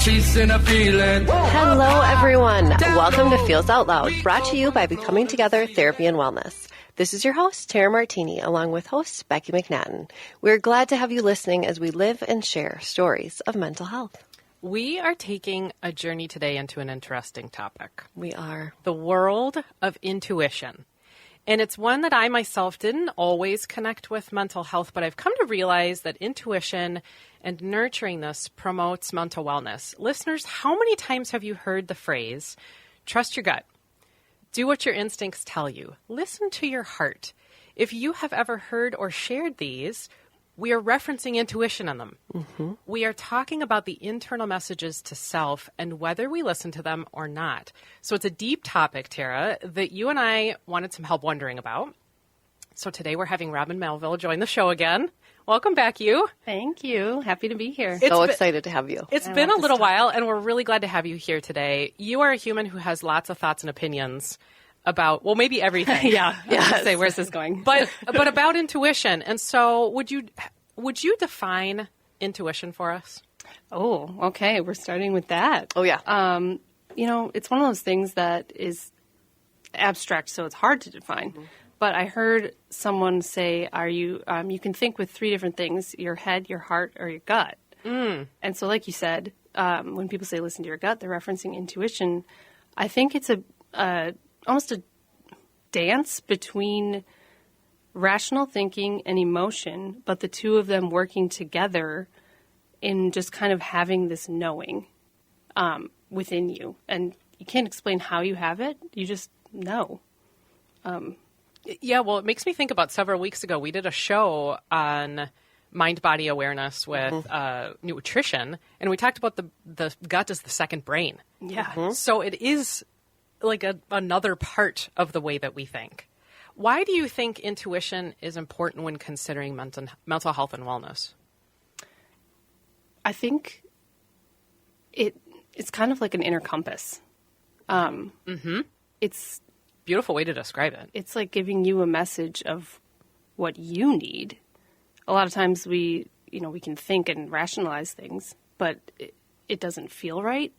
chasing a feeling. Hello, everyone. Welcome to Feels Out Loud, brought to you by Becoming Together Therapy and Wellness. This is your host, Tara Martini, along with host Becky McNattin. We're glad to have you listening as we live and share stories of mental health. We are taking a journey today into an interesting topic. We are. The world of intuition. And it's one that I myself didn't always connect with mental health, but I've come to realize that intuition and nurturing this promotes mental wellness. Listeners, how many times have you heard the phrase, trust your gut? Do what your instincts tell you. Listen to your heart. If you have ever heard or shared these, we are referencing intuition in them. Mm-hmm. We are talking about the internal messages to self and whether we listen to them or not. So it's a deep topic, Tara, that you and I wanted some help wondering about. So today we're having Robin Melville join the show again. Welcome back, you. Thank you. Happy to be here. So excited to have you. It's been a little while, and we're really glad to have you here today. You are a human who has lots of thoughts and opinions about, well, maybe everything. Yeah. Say, where's this going? But about intuition. And so would you define intuition for us? Oh, okay. We're starting with that. Oh, yeah. It's one of those things that is abstract, so it's hard to define. Mm-hmm. But I heard someone say, you can think with three different things, your head, your heart, or your gut. Mm. And so like you said, when people say listen to your gut, they're referencing intuition. I think it's almost a dance between rational thinking and emotion, but the two of them working together in just kind of having this knowing within you. And you can't explain how you have it. You just know. Yeah, well, it makes me think about several weeks ago, we did a show on mind-body awareness with nutrition, and we talked about the gut as the second brain. Yeah. Mm-hmm. So it is like another part of the way that we think. Why do you think intuition is important when considering mental health and wellness? I think it's kind of like an inner compass. It's beautiful way to describe it. It's like giving you a message of what you need. A lot of times we can think and rationalize things, but it doesn't feel right.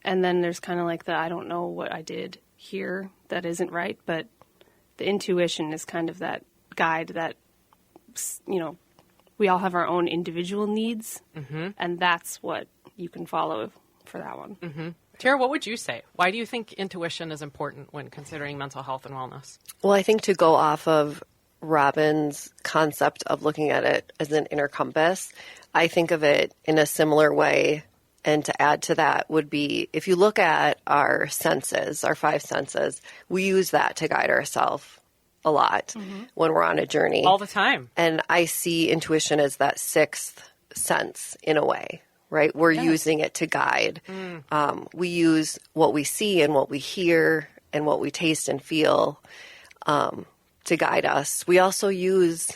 And then there's kind of like I don't know what I did here that isn't right, but the intuition is kind of that guide that, we all have our own individual needs, and that's what you can follow for that one. Mm-hmm. Tara, what would you say? Why do you think intuition is important when considering mental health and wellness? Well, I think to go off of Robin's concept of looking at it as an inner compass, I think of it in a similar way. And to add to that would be, if you look at our senses, our five senses, we use that to guide ourselves a lot when we're on a journey. All the time. And I see intuition as that sixth sense in a way. Right? We're using it to guide. We use what we see and what we hear and what we taste and feel to guide us. We also use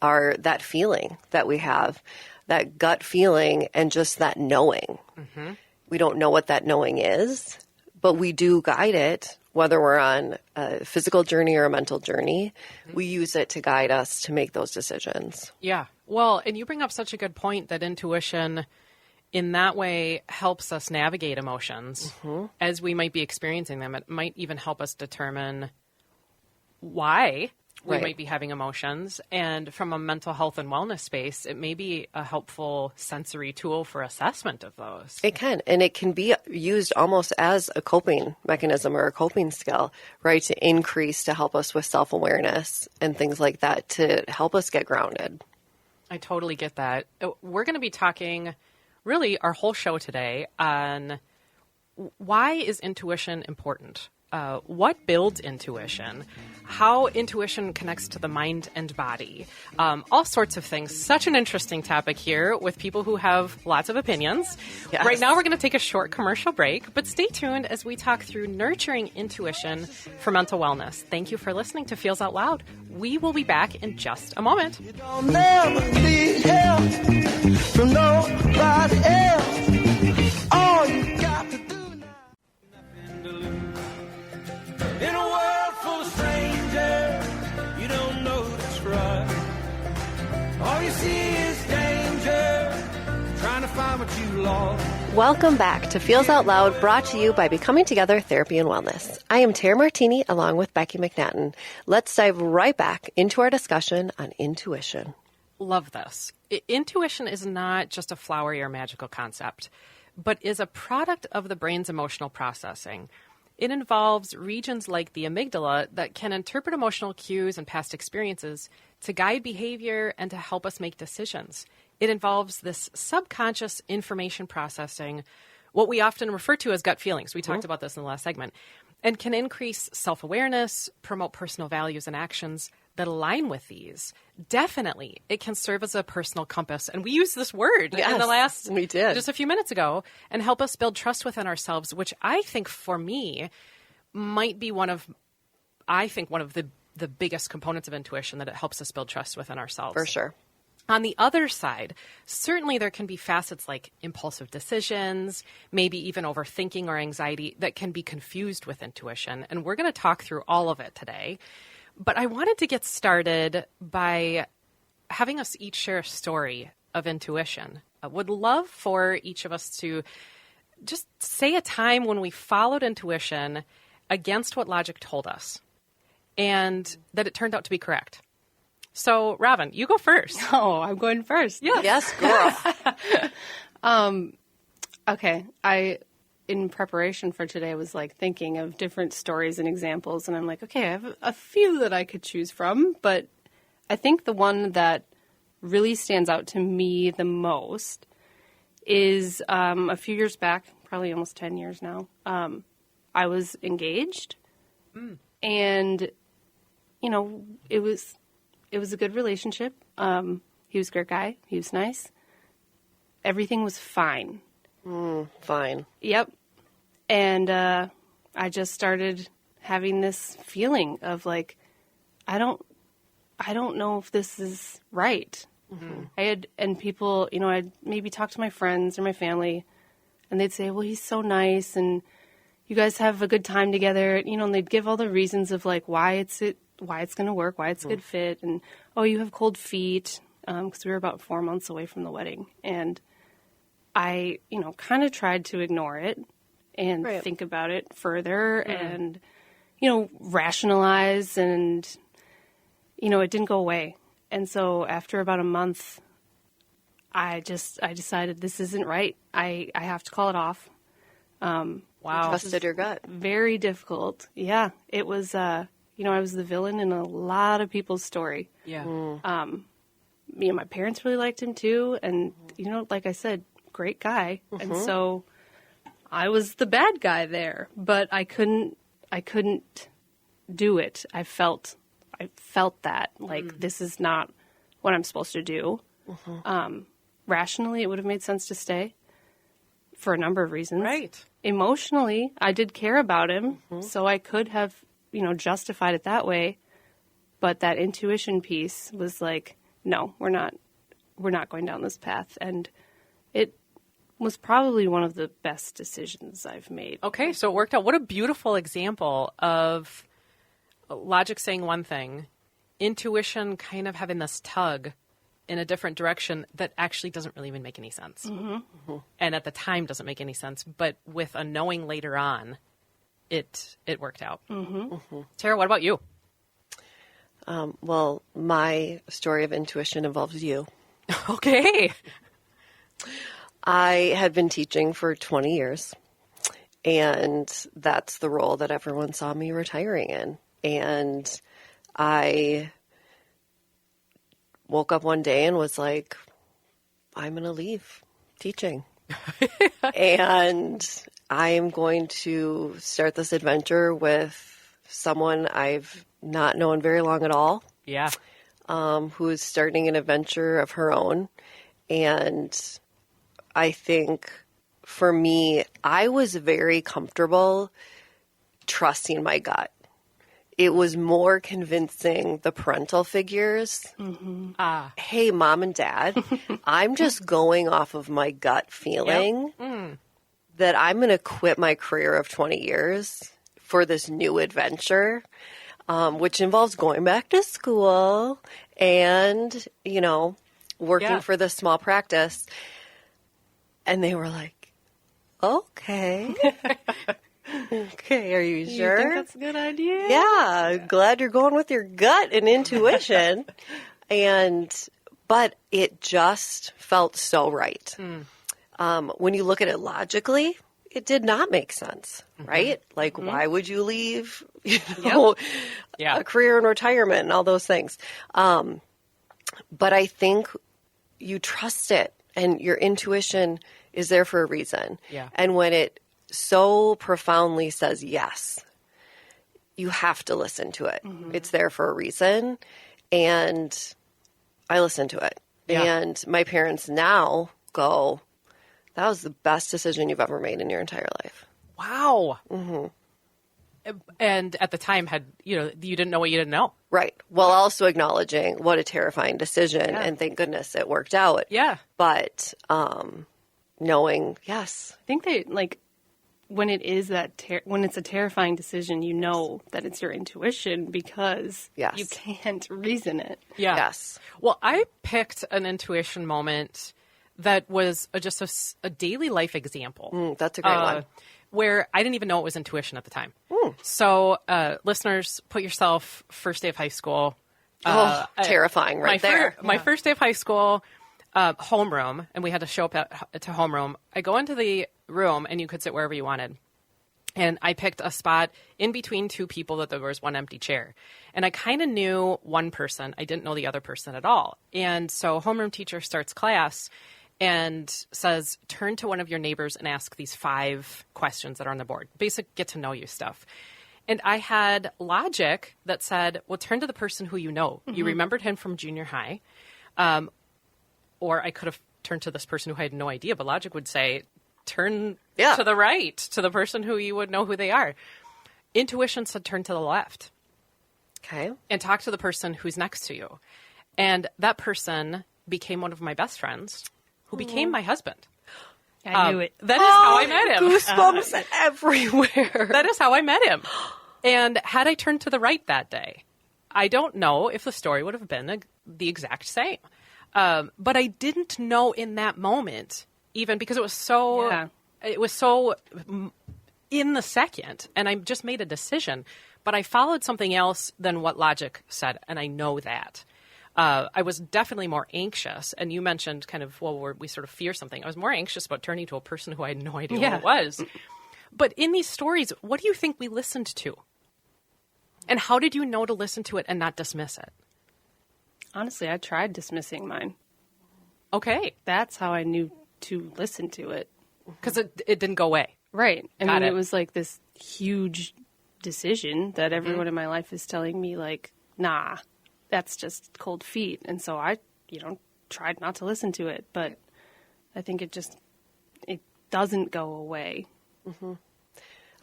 that feeling that we have, that gut feeling and just that knowing. Mm-hmm. We don't know what that knowing is, but we do guide it, whether we're on a physical journey or a mental journey. Mm-hmm. We use it to guide us to make those decisions. Yeah. Well, and you bring up such a good point that intuition in that way helps us navigate emotions as we might be experiencing them. It might even help us determine why we might be having emotions. And from a mental health and wellness space, it may be a helpful sensory tool for assessment of those. It can. And it can be used almost as a coping mechanism or a coping skill, right? To increase, to help us with self-awareness and things like that, to help us get grounded. I totally get that. We're going to be talking really our whole show today on why is intuition important? What builds intuition? How intuition connects to the mind and body? All sorts of things. Such an interesting topic here with people who have lots of opinions. Yes. Right now we're going to take a short commercial break, but stay tuned as we talk through nurturing intuition for mental wellness. Thank you for listening to Feels Out Loud. We will be back in just a moment. You don't never need help from nobody else. All you got to do now, nothing to lose. In a world full of strangers, you don't know who to trust. All you see is danger, trying to find what you lost. Welcome back to Feels Out Loud, brought to you by Becoming Together Therapy and Wellness. I am Tara Martini along with Becky McNattin. Let's dive right back into our discussion on intuition. Love this. Intuition is not just a flowery or magical concept, but is a product of the brain's emotional processing. It involves regions like the amygdala that can interpret emotional cues and past experiences to guide behavior and to help us make decisions. It involves this subconscious information processing, what we often refer to as gut feelings. We talked about this in the last segment, and can increase self-awareness, promote personal values and actions that align with these. Definitely, it can serve as a personal compass. And we used this word in the last, we did. just a few minutes ago, and help us build trust within ourselves, which I think for me might be one of the biggest components of intuition, that it helps us build trust within ourselves. For sure. On the other side, certainly there can be facets like impulsive decisions, maybe even overthinking or anxiety that can be confused with intuition. And we're going to talk through all of it today. But I wanted to get started by having us each share a story of intuition. I would love for each of us to just say a time when we followed intuition against what logic told us and that it turned out to be correct. So, Robin, you go first. Oh, I'm going first. Yes, girl. Okay. In preparation for today, was like thinking of different stories and examples, and I'm like, okay, I have a few that I could choose from, but I think the one that really stands out to me the most is a few years back, probably almost 10 years now. I was engaged, and it was a good relationship. He was a great guy. He was nice. Everything was fine. Fine. Yep. And I just started having this feeling of like, I don't know if this is right. And people, I'd maybe talk to my friends or my family, and they'd say, well, he's so nice, and you guys have a good time together, and they'd give all the reasons of like why it's going to work, why it's a good fit, and oh, you have cold feet, because we were about 4 months away from the wedding, and I, kind of tried to ignore it and think about it further and, rationalize, and, it didn't go away. And so after about a month, I decided this isn't right. I have to call it off. Wow. Trusted your gut. Very difficult. Yeah. It was, I was the villain in a lot of people's story. Yeah. My parents really liked him too. And, like I said, great guy. And so I was the bad guy there, but I couldn't do it. I felt that like this is not what I'm supposed to do. Rationally, it would have made sense to stay for a number of reasons. Right. Emotionally, I did care about him, so I could have, justified it that way. But that intuition piece was like, no, we're not going down this path. And it was probably one of the best decisions I've made. Okay, so it worked out. What a beautiful example of logic saying one thing, intuition kind of having this tug in a different direction that actually doesn't really even make any sense. And at the time doesn't make any sense, but with a knowing later on, it worked out. Tara, what about you? Well, my story of intuition involves you. Okay. I had been teaching for 20 years, and that's the role that everyone saw me retiring in. And I woke up one day and was like, I'm going to leave teaching. And I am going to start this adventure with someone I've not known very long at all. Yeah. Who is starting an adventure of her own. And I think for me, I was very comfortable trusting my gut. It was more convincing the parental figures. Hey, mom and dad, I'm just going off of my gut feeling that I'm going to quit my career of 20 years for this new adventure, which involves going back to school and, working for this small practice. And they were like, okay. Okay, are you sure? You think that's a good idea? Yeah, glad you're going with your gut and intuition. But it just felt so right. When you look at it logically, it did not make sense, right? Like, why would you leave, a career in retirement and all those things? But I think you trust it, and your intuition is there for a reason. Yeah. And when it so profoundly says yes, you have to listen to it. It's there for a reason. And I listen to it. Yeah. And my parents now go, that was the best decision you've ever made in your entire life. Wow. And at the time you didn't know what you didn't know. Right. While also acknowledging what a terrifying decision. And thank goodness it worked out. Yeah. But knowing, yes. I think they, like, when it is when it's a terrifying decision, you know that it's your intuition because Yes. you can't reason it. Yeah. Yes. Well, I picked an intuition moment that was just a daily life example. That's a great one. Where I didn't even know it was intuition at the time. So, listeners, put yourself first day of high school. Terrifying right there. My first day of high school, homeroom, and we had to show up to homeroom. I go into the room, and you could sit wherever you wanted. And I picked a spot in between two people that there was one empty chair. And I kind of knew one person. I didn't know the other person at all. And so homeroom teacher starts class and says, turn to one of your neighbors and ask these 5 questions that are on the board. Basic get to know you stuff. And I had logic that said, well, turn to the person who you know. You remembered him from junior high. Or I could have turned to this person who I had no idea, but logic would say, turn to the right, to the person who you would know who they are. Intuition said, turn to the left. Okay. And talk to the person who's next to you. And that person became one of my best friends, who became my husband. I knew it. That is how I met him. Goosebumps everywhere. That is how I met him. And had I turned to the right that day, I don't know if the story would have been the exact same. But I didn't know in that moment, even because it was so in the second, and I just made a decision. But I followed something else than what logic said, and I know that. I was definitely more anxious, and you mentioned kind of, we sort of fear something. I was more anxious about turning to a person who I had no idea who it was. But in these stories, what do you think we listened to? And how did you know to listen to it and not dismiss it? Honestly, I tried dismissing mine. Okay. That's how I knew to listen to it. Because it didn't go away. Right. And Got then it. it was like this huge decision that everyone in my life is telling me, like, nah, that's just cold feet. And so I, tried not to listen to it. But I think it doesn't go away.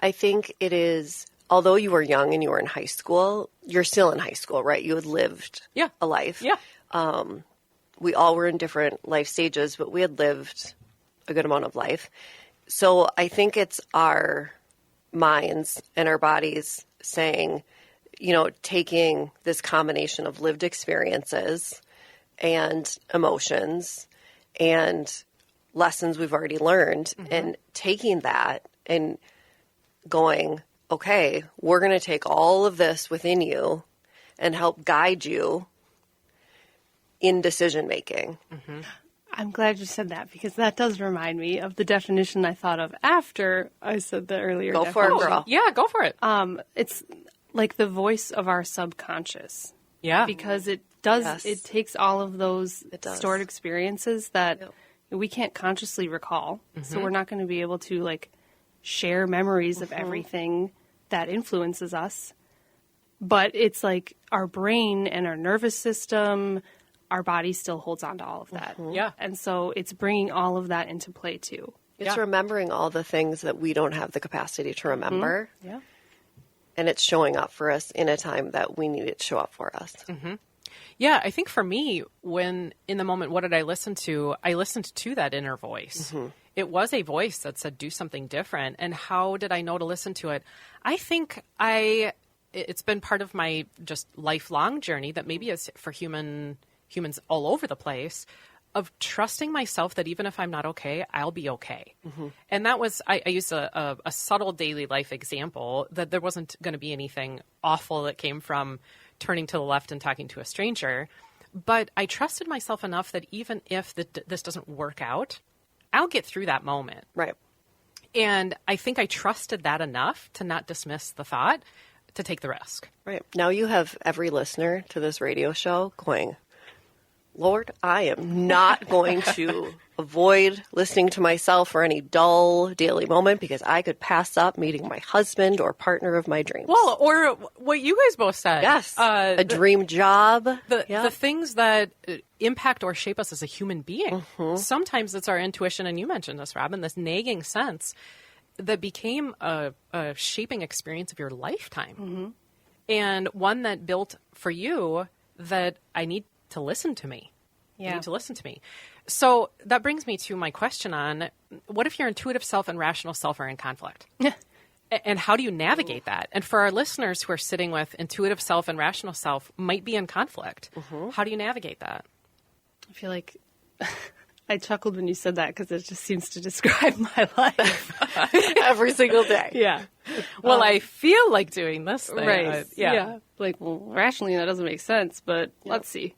I think it is, although you were young and you were in high school, you're still in high school, right? You had lived a life. Yeah. We all were in different life stages, but we had lived a good amount of life. So I think it's our minds and our bodies saying, taking this combination of lived experiences and emotions and lessons we've already learned and taking that and going, okay, we're going to take all of this within you and help guide you in decision making. I'm glad you said that because that does remind me of the definition I thought of after I said the earlier Go for it, definition. girl. Yeah, go for it. It's like the voice of our subconscious. Yeah. Because it does, Yes. it takes all of those does. stored experiences that we can't consciously recall. So we're not going to be able to share memories of everything that influences us. But it's like our brain and our nervous system, our body still holds on to all of that. Yeah. And so it's bringing all of that into play too. It's remembering all the things that we don't have the capacity to remember. Yeah. And it's showing up for us in a time that we need it to show up for us. Yeah, I think for me, when in the moment, what did I listen to? I listened to that inner voice. It was a voice that said, do something different. And how did I know to listen to it? I think it's been part of my just lifelong journey that maybe is for humans all over the place of trusting myself that even if I'm not okay, I'll be okay. And that was, I used a subtle daily life example that there wasn't going to be anything awful that came from turning to the left and talking to a stranger. But I trusted myself enough that even if this doesn't work out, I'll get through that moment. Right. And I think I trusted that enough to not dismiss the thought, to take the risk. Right. Now you have every listener to this radio show going, Lord, I am not going to avoid listening to myself for any dull daily moment because I could pass up meeting my husband or partner of my dreams. Well, or what you guys both said. Yes. A dream job. The things that impact or shape us as a human being. Sometimes it's our intuition, and you mentioned this, Robin, this nagging sense that became a shaping experience of your lifetime. And one that built for you that I need to listen to me. You need to listen to me. So that brings me to my question on what if your intuitive self and rational self are in conflict? And how do you navigate that? And for our listeners who are sitting with intuitive self and rational self might be in conflict. How do you navigate that? I feel like I chuckled when you said that because it just seems to describe my life every single day. Yeah. Well, I feel like doing this thing. Right. Yeah. Like, well, rationally that doesn't make sense, but let's see.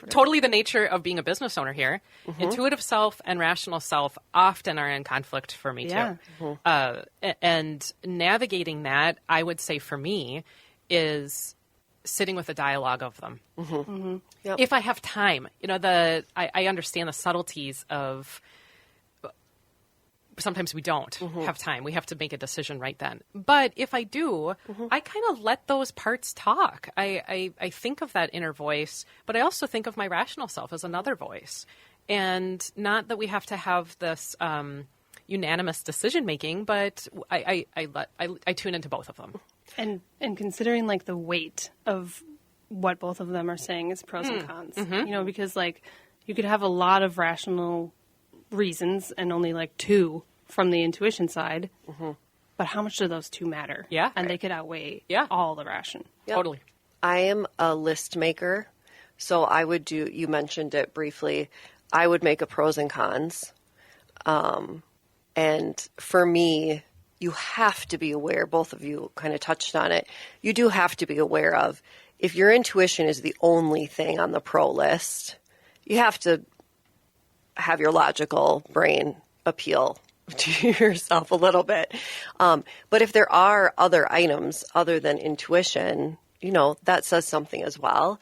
Totally the nature of being a business owner here. Intuitive self and rational self often are in conflict for me too. And navigating that, I would say for me, is sitting with a dialogue of them. Yep. If I have time, I understand the subtleties of. Sometimes we don't have time. We have to make a decision right then. But if I do, I kind of let those parts talk. I think of that inner voice, but I also think of my rational self as another voice. And not that we have to have this unanimous decision making, but I tune into both of them. And considering like the weight of what both of them are saying is pros and cons, because like you could have a lot of rational reasons and only like two from the intuition side, but how much do those two matter? Yeah. And they could outweigh all the ration. Yep. Totally. I am a list maker, so I would do, you mentioned it briefly, I would make a pros and cons. And for me, you have to be aware, both of you kind of touched on it, you do have to be aware of, if your intuition is the only thing on the pro list, you have to have your logical brain appeal to yourself a little bit. But if there are other items other than intuition, that says something as well.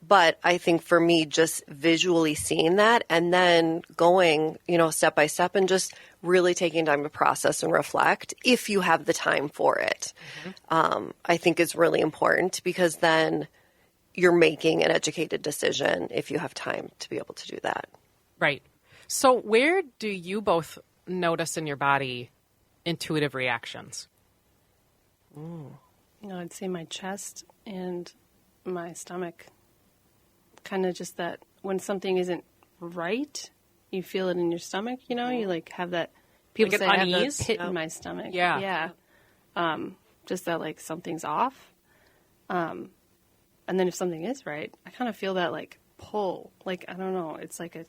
But I think for me, just visually seeing that and then going, step by step and just really taking time to process and reflect if you have the time for it, I think is really important because then you're making an educated decision if you have time to be able to do that. Right. So where do you both notice in your body intuitive reactions? I'd say my chest and my stomach. Kind of just that when something isn't right, you feel it in your stomach, you like have that, people like say I have unease? the pit in my stomach. Yeah. Just that like something's off. And then if something is right, I kind of feel that like pull, like, I don't know, it's like a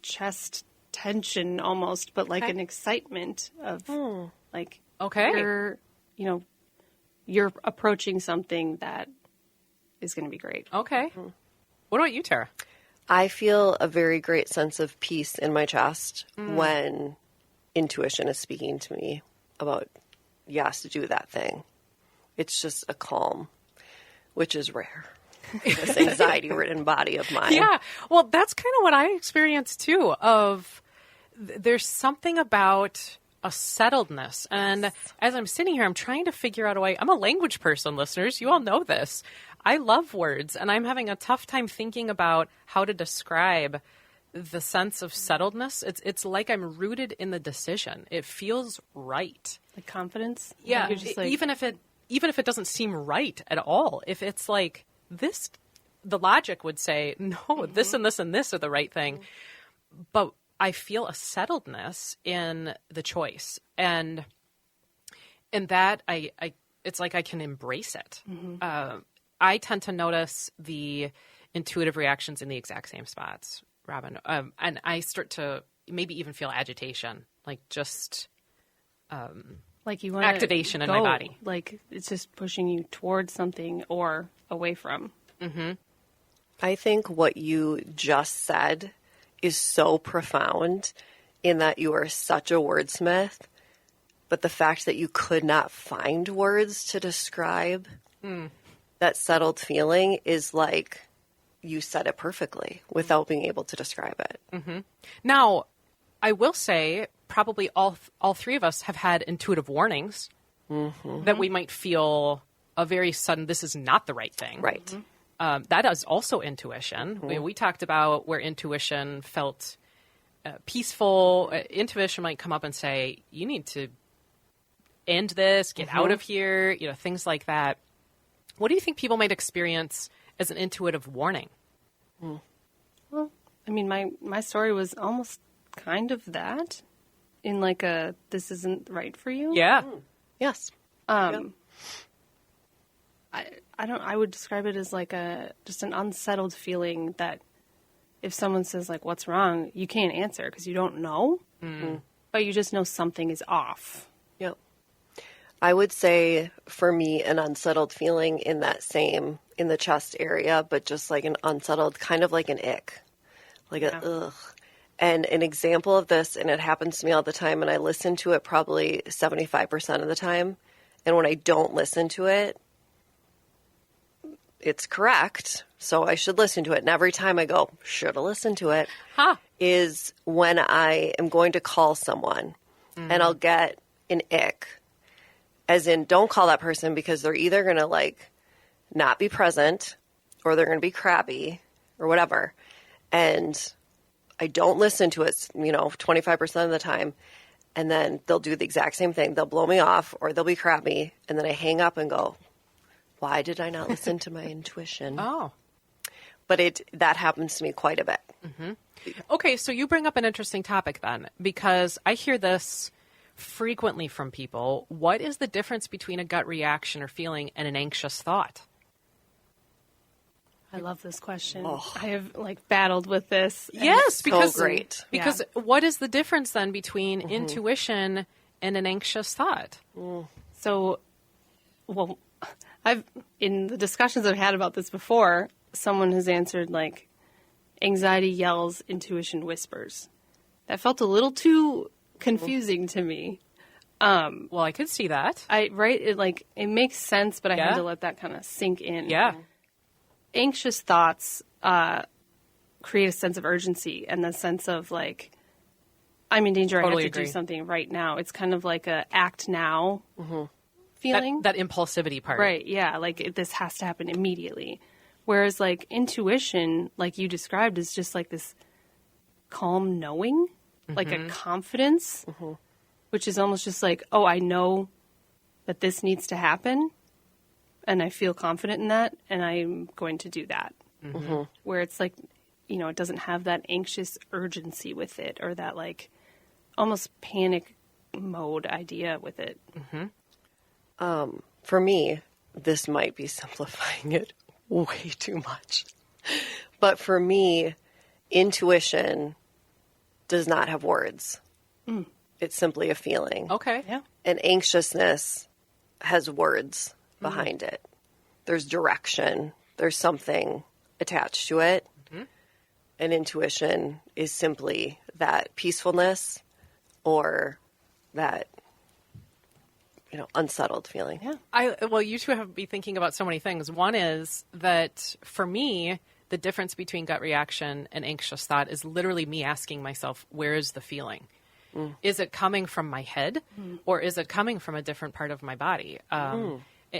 chest tension almost, but like an excitement of like you're approaching something that is going to be great. Okay. What about you, Tara? I feel a very great sense of peace in my chest when intuition is speaking to me about yes, do that thing. It's just a calm, which is rare. This anxiety-ridden body of mine. Yeah. Well, that's kind of what I experienced too, of there's something about a settledness. And as I'm sitting here, I'm trying to figure out a way. I'm a language person, listeners. You all know this. I love words, and I'm having a tough time thinking about how to describe the sense of settledness. It's like I'm rooted in the decision. It feels right. Like confidence? Yeah. Like you're just like, even if it doesn't seem right at all, if it's like this, the logic would say, no, this and this and this are the right thing. But I feel a settledness in the choice. And that it's like I can embrace it. I tend to notice the intuitive reactions in the exact same spots. Robin. And I start to maybe even feel agitation, like just Like you want activation in my body. Like it's just pushing you towards something or away from. I think what you just said is so profound in that you are such a wordsmith, but the fact that you could not find words to describe that settled feeling is like you said it perfectly without being able to describe it. Now, I will say probably all three of us have had intuitive warnings that we might feel a very sudden, this is not the right thing. Right. That is also intuition. We talked about where intuition felt peaceful. Intuition might come up and say, you need to end this, get out of here, things like that. What do you think people might experience as an intuitive warning? Well, I mean, my story was almost kind of that in like a, this isn't right for you. Yeah. Yes. I would describe it as like just an unsettled feeling that if someone says like, what's wrong, you can't answer because you don't know, but you just know something is off. Yep. I would say for me, an unsettled feeling in the chest area, but just like an unsettled, kind of like an ick, like a ugh. And an example of this, and it happens to me all the time, and I listen to it probably 75% of the time. And when I don't listen to it, it's correct, so I should listen to it. And every time I go, should have listened to it, is when I am going to call someone and I'll get an ick. As in, don't call that person because they're either going to like not be present or they're going to be crabby or whatever. And I don't listen to it, 25% of the time. And then they'll do the exact same thing. They'll blow me off or they'll be crabby. And then I hang up and go, why did I not listen to my intuition? Oh. But that happens to me quite a bit. Okay, so you bring up an interesting topic then, because I hear this frequently from people. What is the difference between a gut reaction or feeling and an anxious thought? I love this question. I have like battled with this. Yes, because so great. Because what is the difference then between intuition and an anxious thought? So, well, in the discussions I've had about this before, someone has answered like, anxiety yells, intuition whispers. That felt a little too confusing to me. Well, I could see that. It makes sense, but I had to let that kind of sink in. Yeah. Anxious thoughts create a sense of urgency and the sense of like, I'm in danger. Totally I have to agree. do something right now. It's kind of like a act now feeling. That impulsivity part. Right, yeah. Like this has to happen immediately. Whereas like intuition, like you described, is just like this calm knowing, like a confidence, which is almost just like, oh, I know that this needs to happen. And I feel confident in that, and I'm going to do that. Where it's like, it doesn't have that anxious urgency with it, or that like almost panic mode idea with it. For me, this might be simplifying it way too much. But for me, intuition does not have words. It's simply a feeling. Okay. Yeah. And anxiousness has words behind it. There's direction. There's something attached to it. And intuition is simply that peacefulness or that, unsettled feeling. Yeah. Well, you two have been thinking about so many things. One is that for me, the difference between gut reaction and anxious thought is literally me asking myself, where is the feeling? Is it coming from my head or is it coming from a different part of my body?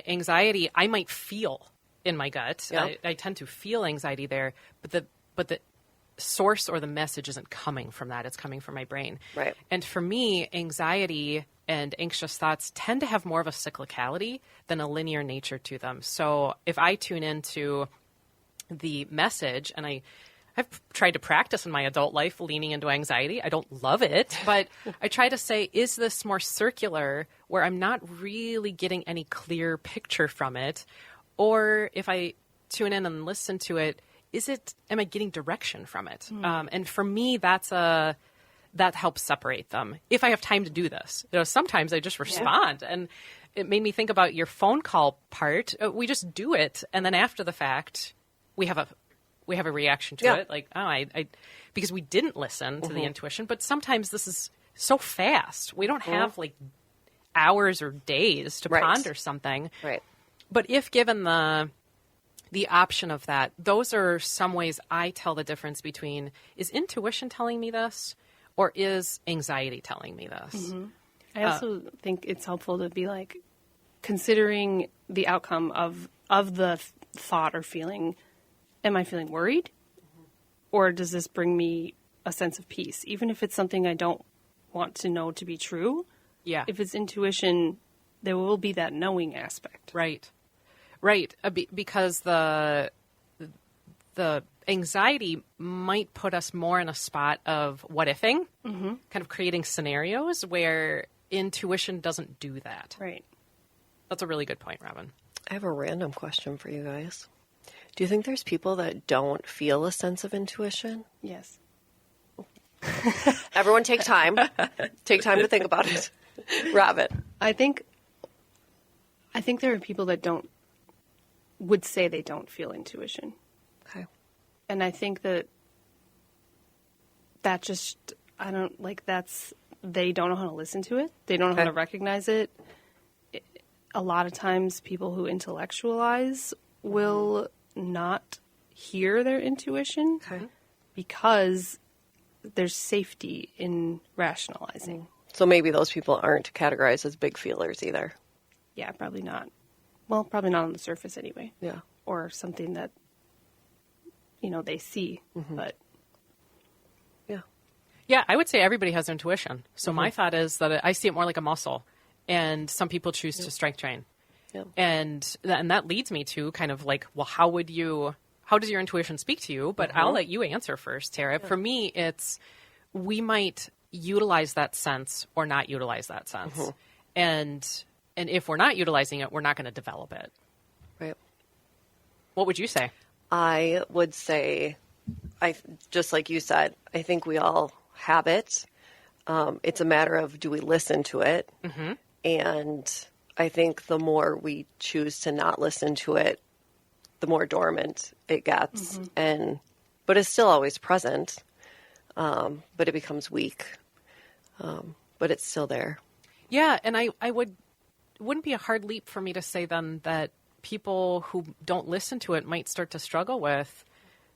Anxiety, I might feel in my gut. Yeah. I tend to feel anxiety there, but the source or the message isn't coming from that. It's coming from my brain. Right. And for me, anxiety and anxious thoughts tend to have more of a cyclicality than a linear nature to them. So if I tune into the message, and I've tried to practice in my adult life leaning into anxiety. I don't love it, but I try to say, is this more circular where I'm not really getting any clear picture from it? Or if I tune in and listen to it, am I getting direction from it? And for me, that helps separate them. If I have time to do this, sometimes I just respond, and it made me think about your phone call part. We just do it, and then after the fact, we have a reaction to it, like, I because we didn't listen to the intuition. But sometimes this is so fast, we don't have like hours or days to ponder something. Right. But if given the option of that, those are some ways I tell the difference between, is intuition telling me this, or is anxiety telling me this? I also think it's helpful to be like considering the outcome of the thought or feeling. Am I feeling worried? Or does this bring me a sense of peace? Even if it's something I don't want to know to be true. Yeah. If it's intuition, there will be that knowing aspect. Right. Because the anxiety might put us more in a spot of what ifing, kind of creating scenarios where intuition doesn't do that. Right. That's a really good point, Robin. I have a random question for you guys. Do you think there's people that don't feel a sense of intuition? Yes. Everyone take time. Take time to think about it. Robin. I think there are people that would say they don't feel intuition. Okay. And I think that just, they don't know how to listen to it. They don't know how to recognize it. A lot of times people who intellectualize will not hear their intuition because there's safety in rationalizing. So maybe those people aren't categorized as big feelers either. Yeah, probably not. Well, probably not on the surface anyway. Yeah. Or something that, they see. But yeah. Yeah, I would say everybody has intuition. So my thought is that I see it more like a muscle, and some people choose to strength train. Yeah. And that leads me to kind of like, well, how does your intuition speak to you? But I'll let you answer first, Tara. Yeah. For me, it's, we might utilize that sense or not utilize that sense. And if we're not utilizing it, we're not going to develop it. Right. What would you say? I would say, just like you said, I think we all have it. It's a matter of, do we listen to it? And I think the more we choose to not listen to it, the more dormant it gets. But it's still always present, but it becomes weak. But it's still there. Yeah, and it wouldn't be a hard leap for me to say then that people who don't listen to it might start to struggle with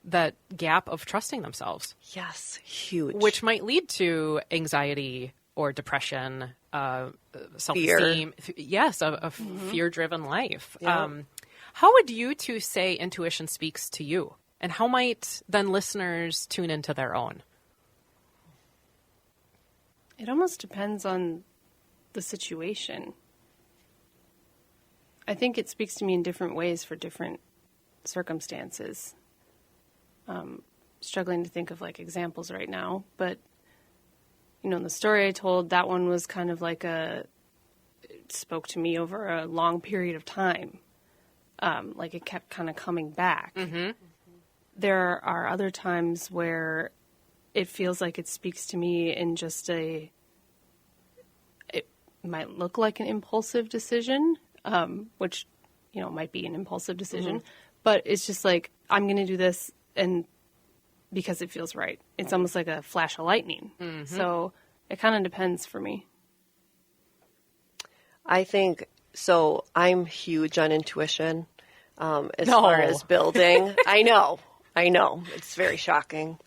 that gap of trusting themselves. Yes, huge. Which might lead to anxiety or depression, self-esteem. Fear. Yes, a fear-driven life. Yeah. How would you two say intuition speaks to you? And how might then listeners tune into their own? it almost depends on the situation. I think it speaks to me in different ways for different circumstances. Struggling to think of like examples right now, but you know, the story I told, that one was kind of like it spoke to me over a long period of time. Like it kept kind of coming back. Mm-hmm. There are other times where it feels like it speaks to me in just it might look like an impulsive decision, which, you know, might be an impulsive decision, mm-hmm. but it's just like, I'm going to do this and because it feels right. It's almost like a flash of lightning. Mm-hmm. So it kind of depends for me. I think, so I'm huge on intuition as far as building. I know. It's very shocking.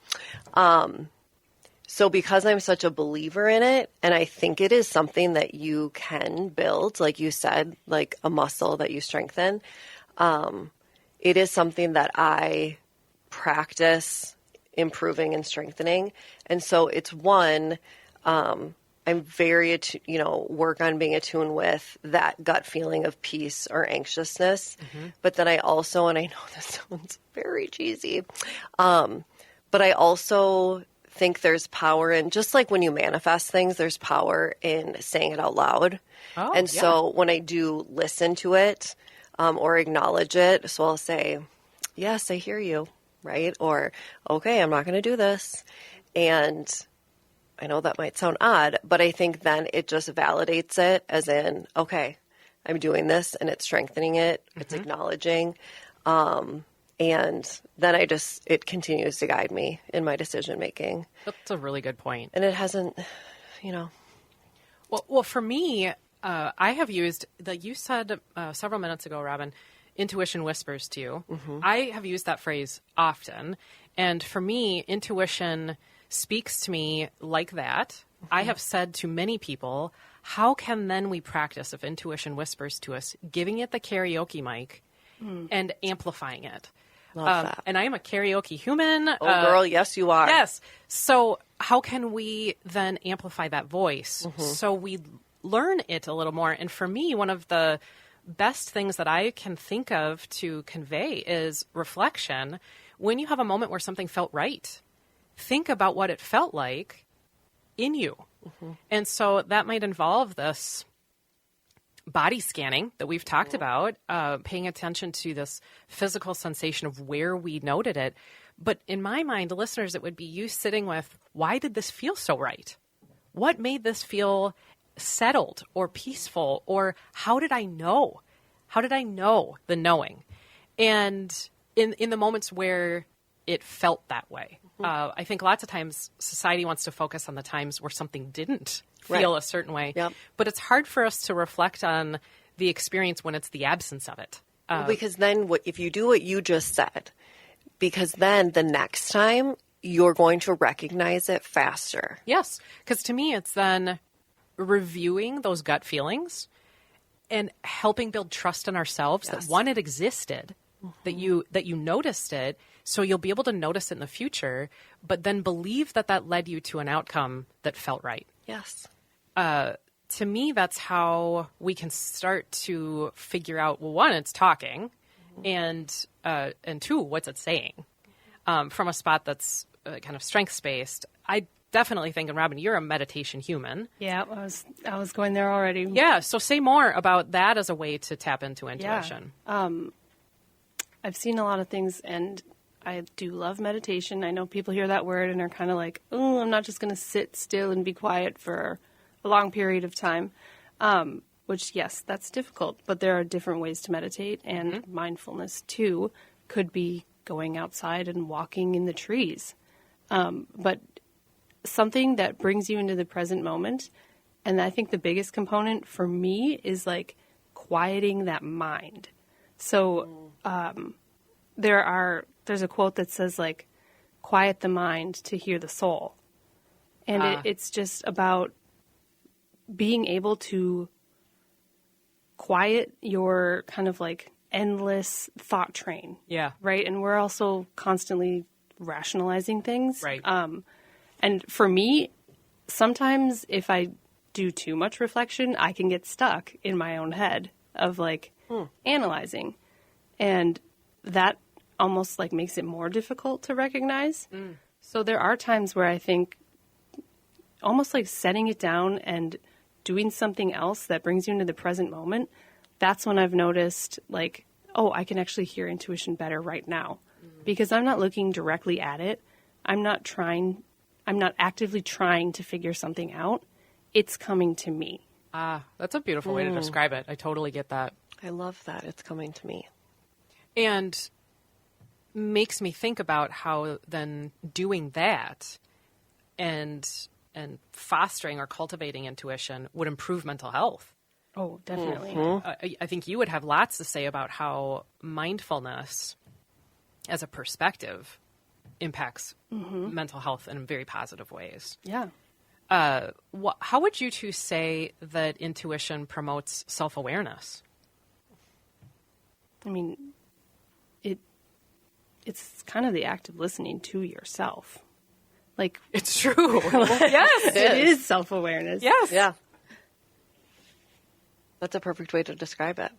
So because I'm such a believer in it, and I think it is something that you can build, like you said, like a muscle that you strengthen, it is something that I practice improving and strengthening. And so it's one, I'm very, work on being attuned with that gut feeling of peace or anxiousness. Mm-hmm. But then I also, and I know this sounds very cheesy, but I also think there's power in, just like when you manifest things, there's power in saying it out loud. Oh, and yeah. So when I do listen to it or acknowledge it, so I'll say, yes, I hear you. right? Or, okay, I'm not going to do this. And I know that might sound odd, but I think then it just validates it as in, okay, I'm doing this and it's strengthening it. It's acknowledging. And then it continues to guide me in my decision making. That's a really good point. And it hasn't, Well, for me, I have used, like you said several minutes ago, Robin, intuition whispers to you. I have used that phrase often. And for me, intuition speaks to me like that. I have said to many people, how can then we practice if intuition whispers to us, giving it the karaoke mic and amplifying it? Love that. And I am a karaoke human. Oh, girl, yes, you are. Yes. So how can we then amplify that voice so we learn it a little more? And for me, one of the best things that I can think of to convey is reflection. When you have a moment where something felt right, think about what it felt like in you. And so that might involve this body scanning that we've talked about, paying attention to this physical sensation of where we noted it. But in my mind, listeners, it would be you sitting with, why did this feel so right? What made this feel settled or peaceful? Or how did I know? How did I know the knowing? And in the moments where it felt that way. I think lots of times society wants to focus on the times where something didn't feel a certain way. Yep. But it's hard for us to reflect on the experience when it's the absence of it. Because then if you do what you just said, because then the next time you're going to recognize it faster. Yes, because to me it's then reviewing those gut feelings and helping build trust in ourselves that one, it existed, that you noticed it, so you'll be able to notice it in the future, but then believe that led you to an outcome that felt right. Yes. To me, that's how we can start to figure out, well, one, it's talking, and two, what's it saying? From a spot that's kind of strengths-based. I definitely think, and Robin, you're a meditation human. Yeah, I was going there already. Yeah, so say more about that as a way to tap into intuition. Yeah. I've seen a lot of things, and I do love meditation. I know people hear that word and are kind of like, oh, I'm not just going to sit still and be quiet for a long period of time, which, yes, that's difficult. But there are different ways to meditate, and mindfulness, too, could be going outside and walking in the trees. But something that brings you into the present moment, and I think the biggest component for me is like quieting that mind. So there's a quote that says like, quiet the mind to hear the soul. And it's just about being able to quiet your kind of like endless thought train. Yeah. Right. And we're also constantly rationalizing things. Right. And for me, sometimes if I do too much reflection, I can get stuck in my own head of like analyzing. And that almost like makes it more difficult to recognize. So there are times where I think almost like setting it down and doing something else that brings you into the present moment, that's when I've noticed like, oh, I can actually hear intuition better right now because I'm not looking directly at it. I'm not actively trying to figure something out. It's coming to me. That's a beautiful way to describe it. I totally get that. I love that. It's coming to me. And makes me think about how then doing that and fostering or cultivating intuition would improve mental health. Oh, definitely. I think you would have lots to say about how mindfulness as a perspective impacts mental health in very positive ways. Yeah. How would you two say that intuition promotes self-awareness? I mean, it's kind of the act of listening to yourself. Like, It's true. Yes. it is self-awareness. Yes. Yeah. That's a perfect way to describe it.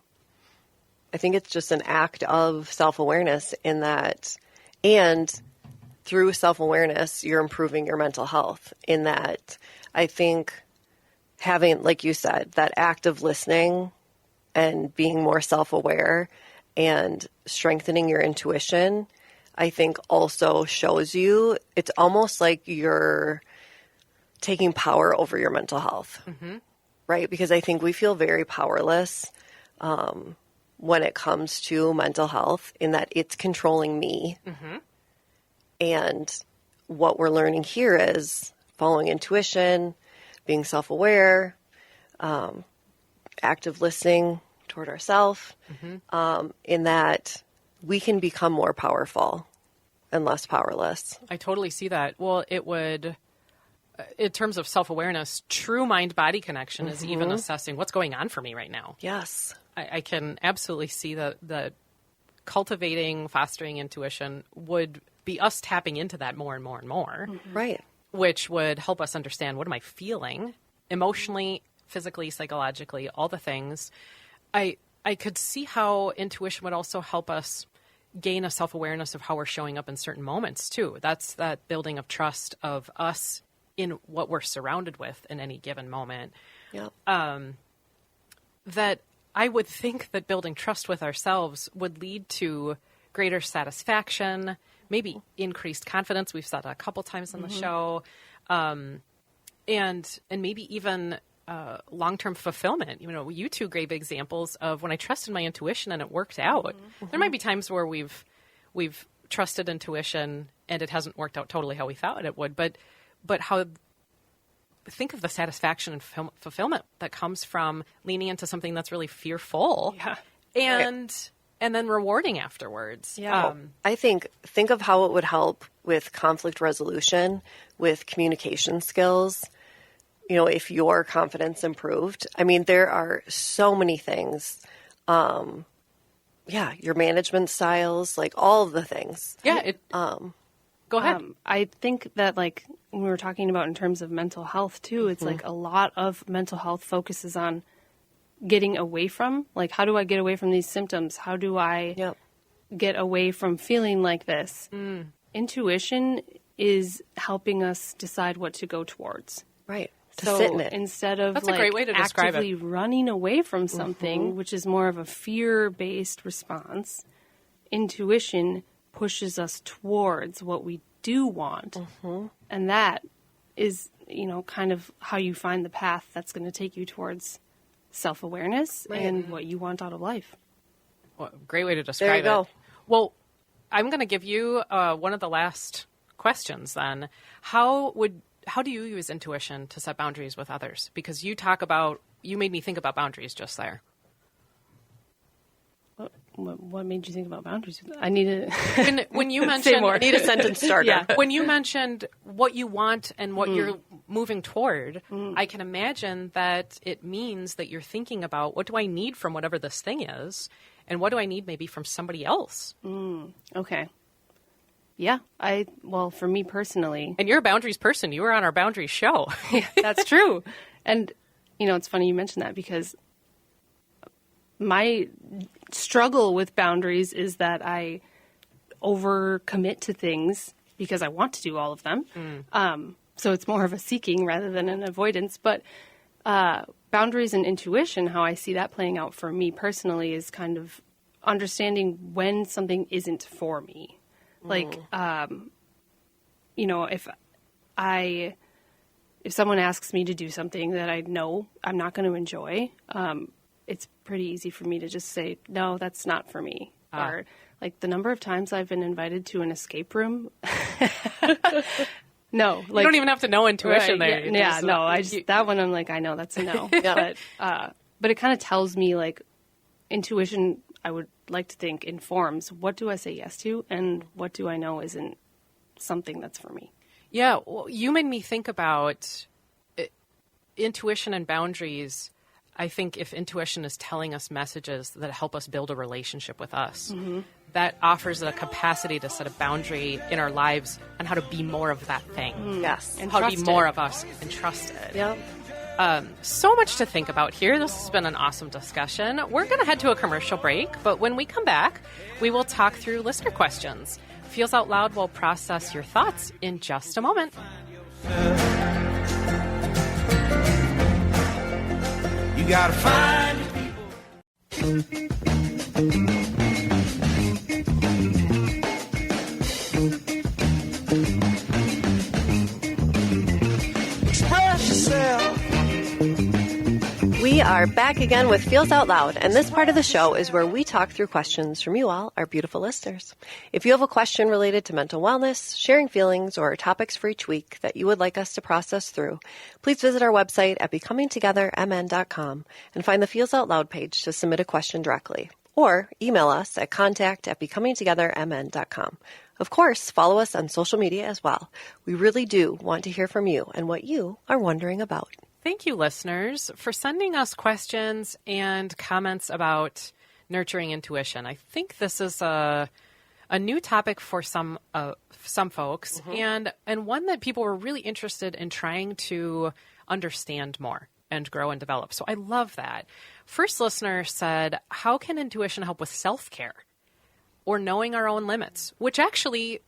I think it's just an act of self-awareness in that, and through self-awareness, you're improving your mental health in that. I think having, like you said, that act of listening and being more self-aware and strengthening your intuition I think also shows you, it's almost like you're taking power over your mental health, right? Because I think we feel very powerless when it comes to mental health, in that it's controlling me. And what we're learning here is following intuition, being self-aware, active listening toward ourselves, in that we can become more powerful and less powerless. I totally see that. Well, it would, in terms of self-awareness, true mind-body connection is even assessing what's going on for me right now. Yes. I can absolutely see that cultivating, fostering intuition would be us tapping into that more and more and more. Right. Which would help us understand, what am I feeling emotionally, physically, psychologically, all the things. I could see how intuition would also help us gain a self-awareness of how we're showing up in certain moments too. That's that building of trust of us in what we're surrounded with in any given moment. Yep. That I would think that building trust with ourselves would lead to greater satisfaction, maybe increased confidence. We've said that a couple times on the show. And maybe even long-term fulfillment. You know, you two gave examples of when I trusted my intuition and it worked out. There might be times where we've trusted intuition and it hasn't worked out totally how we thought it would, but how, think of the satisfaction and fulfillment that comes from leaning into something that's really fearful and then rewarding afterwards. Yeah. I think of how it would help with conflict resolution, with communication skills. You know, if your confidence improved. I mean, there are so many things. Your management styles, like all of the things. Yeah. Go ahead. I think that, like, when we were talking about in terms of mental health too, it's like a lot of mental health focuses on getting away from, like, how do I get away from these symptoms? How do I get away from feeling like this? Intuition is helping us decide what to go towards. Right. To So sit in it. instead of That's a great way to describe actively it. running away from something, which is more of a fear-based response, intuition pushes us towards what we do want. And that is, you know, kind of how you find the path that's going to take you towards self-awareness and what you want out of life. Well, great way to describe There you go. it. Well, I'm going to give you one of the last questions then. How do you use intuition to set boundaries with others? Because you made me think about boundaries just there. What made you think about boundaries? I need to... When you Say mentioned... more. I need a sentence starter. When you mentioned what you want and what you're moving toward, I can imagine that it means that you're thinking about, what do I need from whatever this thing is? And what do I need maybe from somebody else? Okay. Yeah. For me personally... And you're a boundaries person. You were on our boundaries show. That's true. And, you know, it's funny you mentioned that, because my struggle with boundaries is that I overcommit to things because I want to do all of them. So it's more of a seeking rather than an avoidance. But boundaries and intuition, how I see that playing out for me personally, is kind of understanding when something isn't for me. Like, you know, if someone asks me to do something that I know I'm not going to enjoy, it's pretty easy for me to just say, no, that's not for me. Or, like, the number of times I've been invited to an escape room. No. Like, You don't even have to know intuition there. That one I'm like, I know that's a no. But it kind of tells me, like, intuition, I would like to think, informs what do I say yes to and what do I know isn't something that's for me. Yeah, well, you made me think about intuition and boundaries. I think if intuition is telling us messages that help us build a relationship with us, that offers a capacity to set a boundary in our lives on how to be more of that thing. Yes. And how to be trust more it. of us and trust it. Yeah. So much to think about here. This has been an awesome discussion. We're going to head to a commercial break, but when we come back, we will talk through listener questions. Feels Out Loud will process your thoughts in just a moment. You gotta find your people. are back again with Feels Out Loud, and this part of the show is where we talk through questions from you all, our beautiful listeners. If you have a question related to mental wellness, sharing feelings, or topics for each week that you would like us to process through, please visit our website at becomingtogethermn.com and find the Feels Out Loud page to submit a question directly, or email us at contact@becomingtogethermn.com. Of course, follow us on social media as well. We really do want to hear from you and what you are wondering about. Thank you, listeners, for sending us questions and comments about nurturing intuition. I think this is a new topic for some folks, and one that people were really interested in trying to understand more and grow and develop. So I love that. First listener said, how can intuition help with self-care or knowing our own limits? Which actually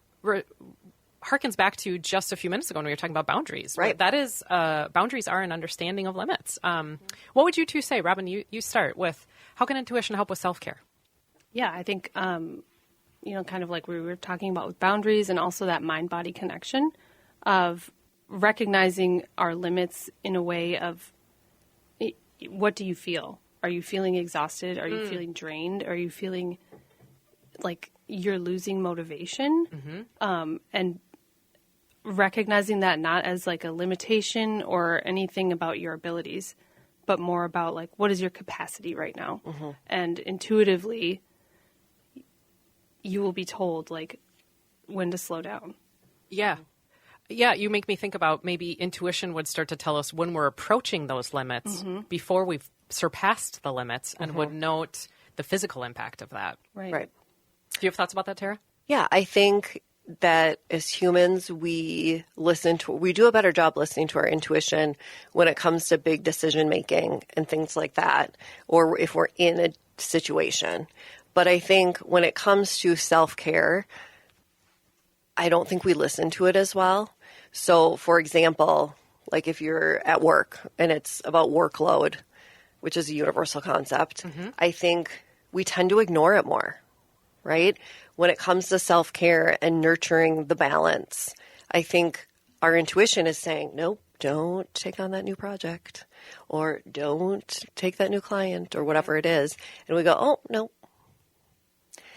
harkens back to just a few minutes ago when we were talking about boundaries. Right. That is, boundaries are an understanding of limits. What would you two say? Robin, you start with, how can intuition help with self-care? Yeah, I think, kind of like we were talking about with boundaries and also that mind-body connection of recognizing our limits in a way of, what do you feel? Are you feeling exhausted? Are you feeling drained? Are you feeling like you're losing motivation? And recognizing that not as like a limitation or anything about your abilities, but more about like, what is your capacity right now? And intuitively, you will be told like when to slow down. Yeah. Yeah, you make me think about maybe intuition would start to tell us when we're approaching those limits before we've surpassed the limits and would note the physical impact of that. Right. Do you have thoughts about that, Tara? Yeah, I think that as humans, we do a better job listening to our intuition when it comes to big decision making and things like that, or if we're in a situation. But I think when it comes to self-care, I don't think we listen to it as well. So, for example, like if you're at work and it's about workload, which is a universal concept, I think we tend to ignore it more, right? When it comes to self-care and nurturing the balance, I think our intuition is saying, nope, don't take on that new project, or don't take that new client, or whatever it is. And we go, oh, no.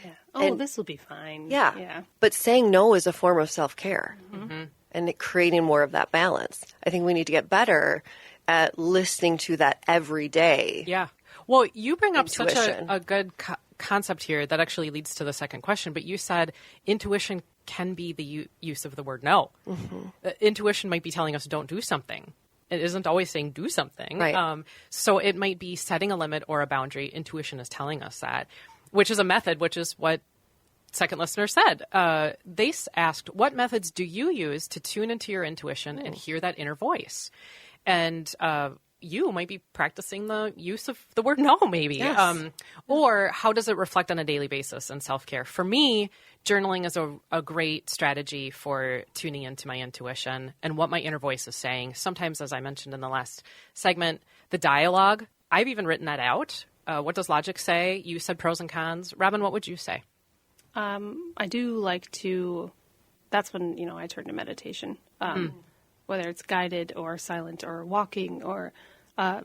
Yeah. Oh, this will be fine. Yeah. But saying no is a form of self-care and creating more of that balance. I think we need to get better at listening to that every day. Yeah. Well, you bring up such Intuition. a good concept here that actually leads to the second question. But you said intuition can be the use of the word no. Intuition might be telling us don't do something. It isn't always saying do something. Right. So it might be setting a limit or a boundary. Intuition is telling us that, which is a method, which is what second listener said. They asked, what methods do you use to tune into your intuition and hear that inner voice? And you might be practicing the use of the word no, maybe. Yes. Or how does it reflect on a daily basis in self-care? For me, journaling is a great strategy for tuning into my intuition and what my inner voice is saying. Sometimes, as I mentioned in the last segment, the dialogue, I've even written that out. What does logic say? You said pros and cons. Robin, what would you say? I do like to, that's when, I turn to meditation, whether it's guided or silent or walking or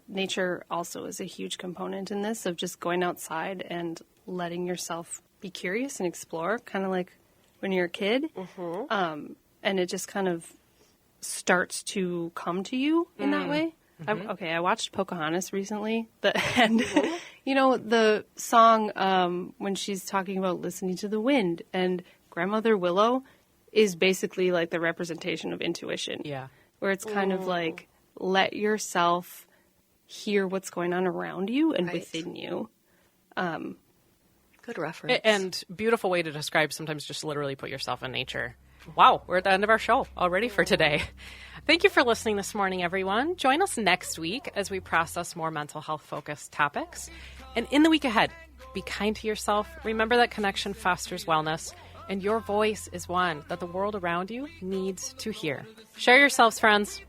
nature also is a huge component in this of just going outside and letting yourself be curious and explore, kind of like when you're a kid. And it just kind of starts to come to you in that way. I watched Pocahontas recently, and the song when she's talking about listening to the wind, and Grandmother Willow is basically like the representation of intuition. Yeah. Where it's kind of like, let yourself hear what's going on around you and within you. Good reference. And beautiful way to describe sometimes just literally put yourself in nature. Wow, we're at the end of our show already for today. Thank you for listening this morning, everyone. Join us next week as we process more mental health-focused topics. And in the week ahead, be kind to yourself. Remember that connection fosters wellness, and your voice is one that the world around you needs to hear. Share yourselves, friends.